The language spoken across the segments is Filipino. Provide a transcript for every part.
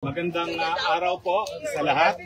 Magandang araw po sa lahat.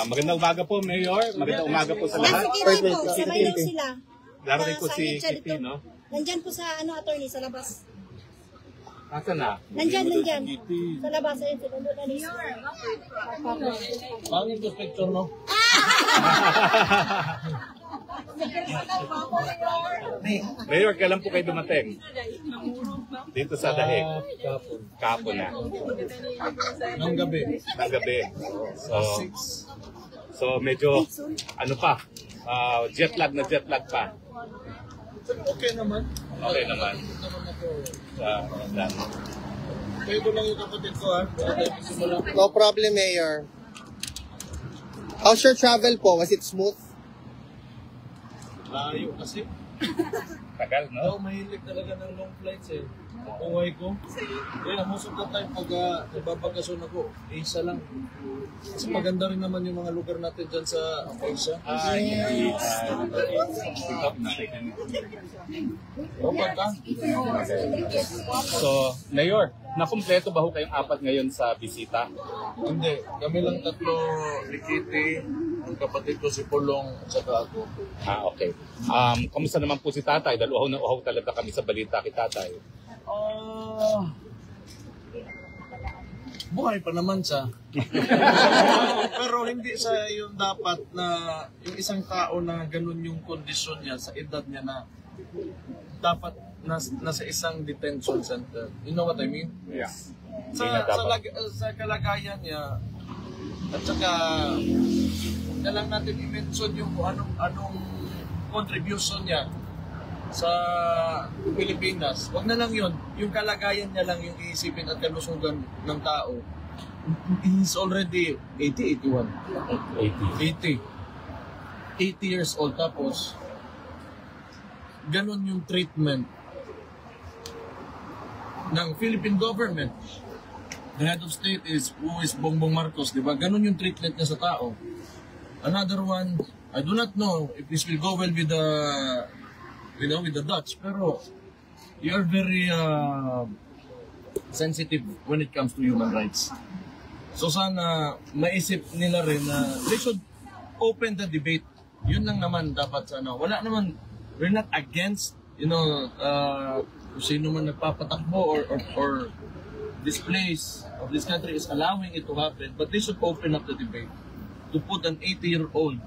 Magandang umaga po, Mayor. Magandang umaga po sa lahat. Darating po si Kitty, no? Nandyan po sa attorney, sa labas. Nasaan na? Nandyan. Sa labas, ayun, sinundo na niya. Paano yung picture mo? Mayor, kailan po kayo dumating? Dito sa Dahig. Kapon na. Ng gabi. Ng gabi. So medyo, ano pa, jet lag pa. Okay naman. Okay naman. Kayo ko lang yung kapatid ko, ha? No problem, Mayor. How's your travel po? Was it smooth? Layo kasi. Tagal, no? Mahilig talaga ng long flights eh. Kuhay ko. Kaya most of the time pag nagbabakasyon ako, isa lang. Kasi maganda rin naman yung mga lugar natin dyan sa Asia. So, Mayor, nakumpleto ba ho kayong apat ngayon sa bisita? Hindi. Kami lang tatlo, ni Kitty, ang kapatid ko si Pulong, at saka ako. Okay. Kamusta naman po si Tatay? Dahil uhaw na uhaw talaga kami sa balita kay Tatay. Buhay pa naman siya. Pero hindi sa yung dapat na yung isang tao na ganun yung kondisyon niya sa edad niya na dapat nasa isang detention center. You know what I mean? Yeah. Sa kalagayan niya at saka na lang natin i-mention yung anong contribution niya sa Pilipinas. Wag na lang yun. Yung kalagayan niya lang yung iisipin at kalusugan ng tao. He's already 81. 80 years old. Tapos, ganun yung treatment ng Philippine government. The head of state who is Bongbong Marcos, di ba? Ganun yung treatment niya sa tao. Another one, I do not know if this will go well with the Dutch, pero you are very sensitive when it comes to human rights. So sana maisip nila rin na they should open the debate. Yun lang naman dapat sana. Wala naman, we're not against, kung sino man nagpapatakbo or this place of this country is allowing it to happen, but they should open up the debate to put an 80-year-old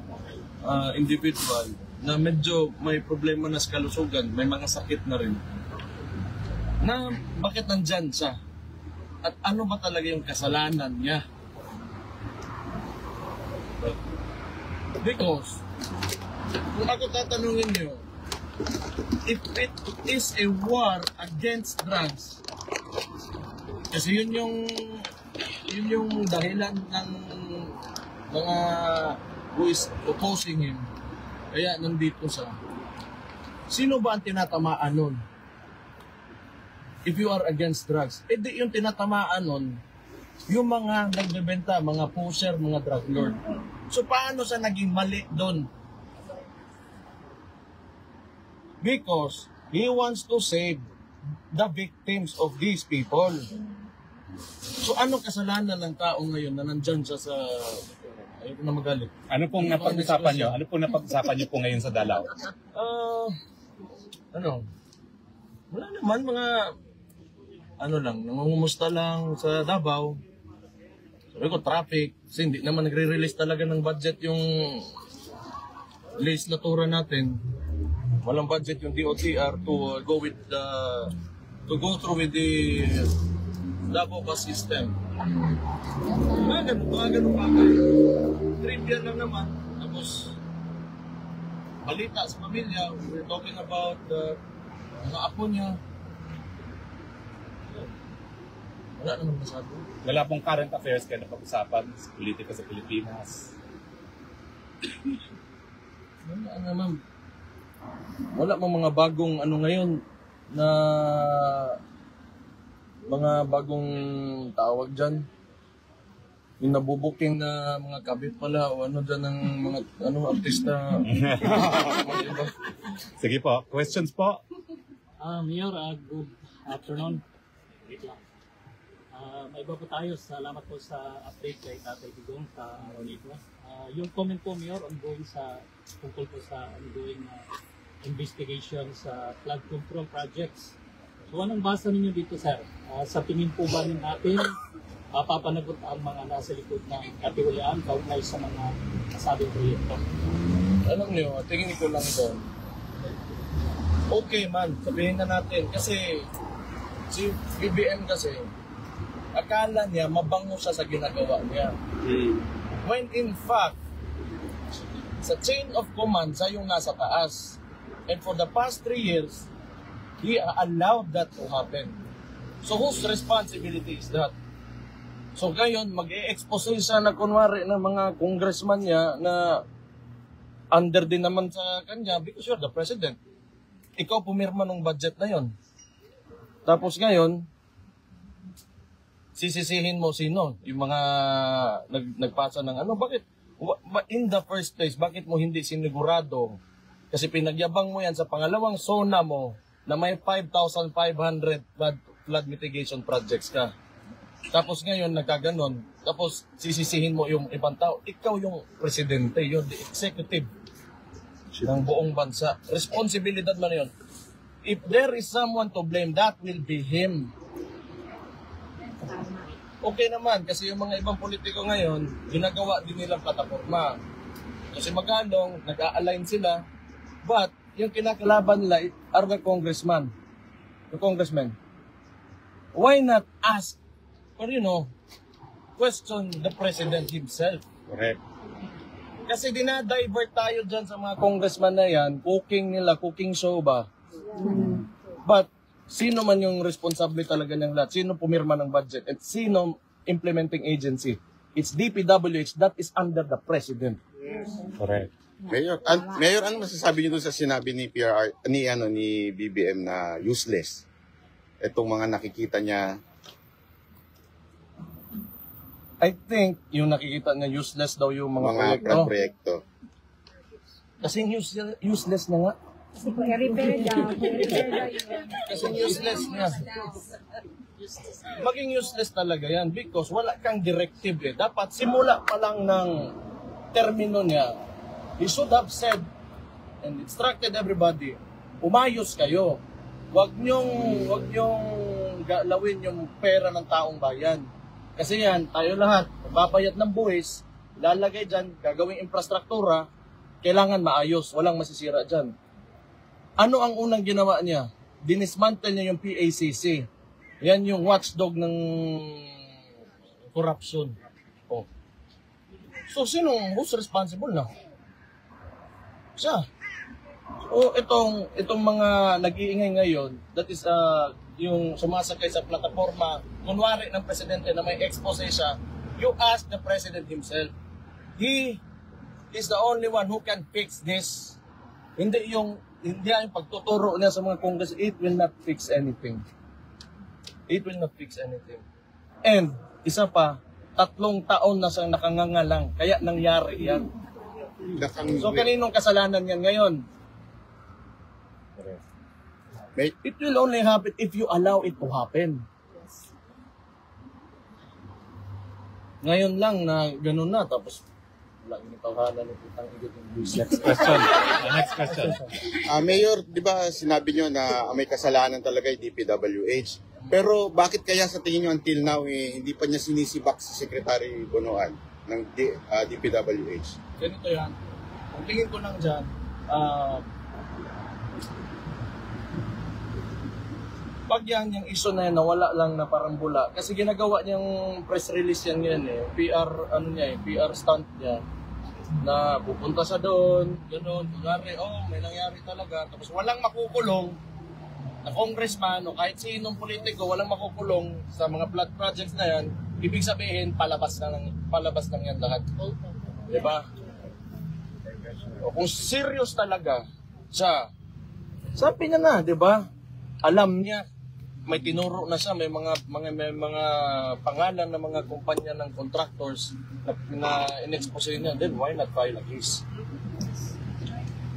individual na medyo may problema na sa kalusugan, may mga sakit na rin, na bakit nandyan siya? At ano ba talaga yung kasalanan niya? Because, kung ako tatanungin niyo, if it is a war against drugs, kasi yun yung dahilan ng mga who is opposing him, kaya nandito sa sino ba ang tinatamaan nun? If you are against drugs, di yung tinatamaan nun yung mga nagbebenta, mga pusher, mga drug lord. So paano sa naging mali doon? Because he wants to save the victims of these people. So anong kasalanan ng tao ngayon na nandyan siya sa ayoko na magalit. Ano pong napag-usapan nyo? Ano pong napag-usapan nyo po ngayon sa Dalaw? Wala naman, mga nangungumusta lang sa Davao. Sabi ko, traffic. Kasi hindi naman nagre-release talaga ng budget yung legislatura natin. Walang budget yung DOTR to go through with the Davao bus system. Mga ganun bagay. Trivia lang naman. Tapos, balita sa pamilya. We're talking about mga apo niya. Wala naman masyado. Wala pong current affairs kayo na pag-usapan sa politika sa Pilipinas. Wala naman. Wala mang mga bagong ngayon na mga bagong tawag dyan. yung nabubuking na mga kabit pala o ano dyan ng mga artista. Sige po, questions po? Mayor, good afternoon. Wait lang. May iba po tayo. Salamat po sa update kay Tatay Digong sa araw nito. Yung comment po, Mayor, ongoing tungkol po sa ongoing investigation sa flood control projects. So anong basa ninyo dito, sir? Sa tingin po ba natin, mapapanagot ang mga nasa likod ng katiwalian kaugnay sa mga nasabing proyekto? Alam niyo, tingin ko lang ito. Okay man, sabihin na natin. Kasi si BBM kasi, akala niya mabango siya sa ginagawa niya. When in fact, sa chain of command, siya yung nasa taas. And for the past 3 years, he allowed that to happen. So whose responsibility is that? So ngayon, mag-e-expose siya na kunwari ng mga congressman niya na under din naman sa kanya because you're the president. Ikaw pumirma ng budget na yon. Tapos ngayon, sisisihin mo sino? Yung mga nagpasa ng ano? Bakit? In the first place, bakit mo hindi sinigurado? Kasi pinagyabang mo yan sa pangalawang zona mo na may 5,500 flood mitigation projects ka. Tapos ngayon, nagkaganon. Tapos sisisihin mo yung ibang tao. Ikaw yung presidente, you're the executive ng buong bansa. Responsibilidad mo na yun. If there is someone to blame, that will be him. Okay naman, kasi yung mga ibang politiko ngayon, ginagawa din nilang plataforma. Kasi magalong, nag-a-align sila, but yung kinakalaban nila are the congressmen. Why not ask or question the president himself? Correct. Kasi dinadivert tayo dyan sa mga congressman na yan, cooking show ba? But, sino man yung responsable talaga ng lahat? Sino pumirma ng budget? At sino implementing agency? It's DPWH, that is under the president. Correct. Mayor, ano masasabi niyo dun sa sinabi ni ni BBM na useless? Itong mga nakikita niya. I think yung nakikita niya useless daw yung mga proyekto. Kasi useless na nga. Kasi kung i-repair daw. Kasi useless niya. Maging useless talaga yan because wala kang directive eh. Dapat simula pa lang ng termino niya, he should have said and instructed everybody, umayos kayo. Huwag niyong galawin yung pera ng taong bayan. Kasi yan, tayo lahat, magbabayad ng buwis, lalagay dyan, gagawing infrastruktura, kailangan maayos, walang masisira dyan. Ano ang unang ginawa niya? Dinismantle niya yung PACC. Yan yung watchdog ng corruption. Oh. So, who's responsible na? Siya. So, itong mga nag-iingay ngayon, that is yung sumasakay sa plataforma, kunwari ng presidente na may expose siya, you ask the president himself. He is the only one who can fix this. Hindi yung pagtuturo niya sa mga congress, it will not fix anything. It will not fix anything. And, isa pa, 3 taon na siyang nakangangalang, kaya nangyari yan. So, kaninong kasalanan yan ngayon? It will only happen if you allow it to happen. Ngayon lang na gano'n na, tapos wala yung tawanan ng pitang igit ng business. Next question. Mayor, di ba sinabi niyo na may kasalanan talaga yung DPWH? Pero bakit kaya sa tingin niyo until now hindi pa niya sinisibak si Secretary Bonoan ng DPWH? Ganito yan. Ang tingin ko lang dyan, pag yan yung issue na yan, nawala lang na parang bula. Kasi ginagawa niyang press release yan PR stunt niya. Na pupunta sa doon, gano'n, may nangyari talaga. Tapos walang makukulong na congressman o kahit sinong politiko, walang makukulong sa mga flood projects na yan. Ibig sabihin, palabas lang yan lahat. Diba? O kung serious talaga siya, sabi niya na, diba? Alam niya may tinuro na siya, may mga pangalan ng mga kumpanya ng contractors na in-expose niya, then why not file a case?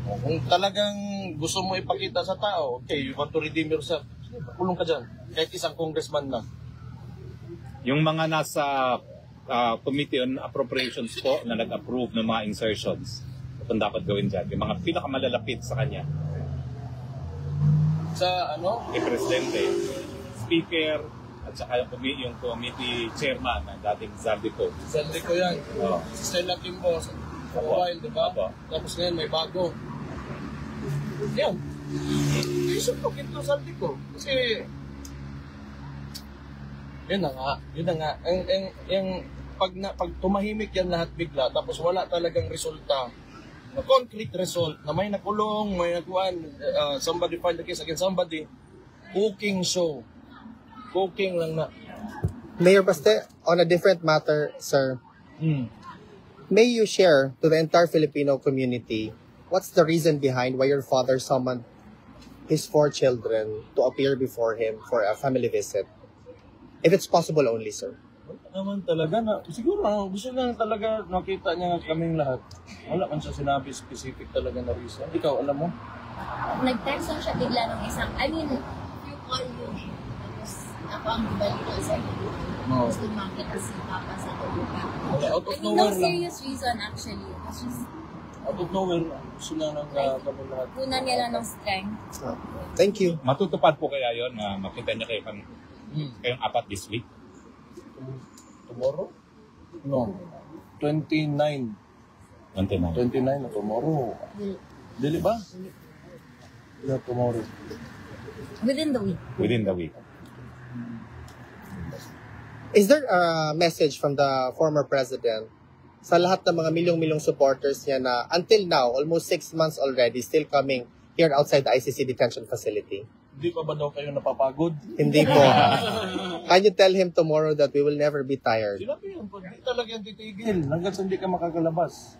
Kung talagang gusto mo ipakita sa tao, okay, you want to redeem yourself, kulong ka dyan. Kahit isang congressman na. Yung mga nasa Committee on Appropriations po na nag-approve ng mga insertions, kung dapat gawin dyan, yung mga pinakamalalapit sa kanya. Sa ano? Yung Presidente, Speaker, at saka yung committee chairman ng dating Zaldico. Zaldico yan. Oh. Si Stella Kimbo, sa mobile, di ba? Tapos ngayon may bago. Yan. Isip ko kinto Zaldico. Kasi, yun na nga. Pag tumahimik yan lahat bigla, tapos wala talagang resulta, na concrete result, na may nakulong, may nakuhan, somebody filed the case against somebody, cooking show. Cooking lang na. Mayor Baste, on a different matter, sir, may you share to the entire Filipino community what's the reason behind why your father summoned his 4 children to appear before him for a family visit? If it's possible only, sir. Naman talaga na, siguro gusto lang talaga nakita niya kaming lahat. Wala man siya sinabi specific talaga na reason. Ikaw, alam mo? Nag-text lang siya bigla ng isang, you call me. Tapos ako ang balita sa iyo. Tapos lumakita si Papa sa Toluca. Out of No nowhere lang. serious reason actually. It was just Out of nowhere lang. Gusto lang ng kami lahat. punan niya lang ng strength. Thank you. Matutupad po kaya yon na makita niya kayong apat this week? Tomorrow? No. 29. 29 na tomorrow. Dili ba? Yeah, tomorrow. Within the week. Within the week. Is there a message from the former president sa lahat ng mga milyong-milyong supporters niya na until now, almost 6 months already, still coming here outside the ICC detention facility? Hindi pa ba daw kayo napapagod? Hindi po. Can you tell him tomorrow that we will never be tired? Sinabi yun, hindi talaga yan titigil hanggang sa hindi ka makakalabas.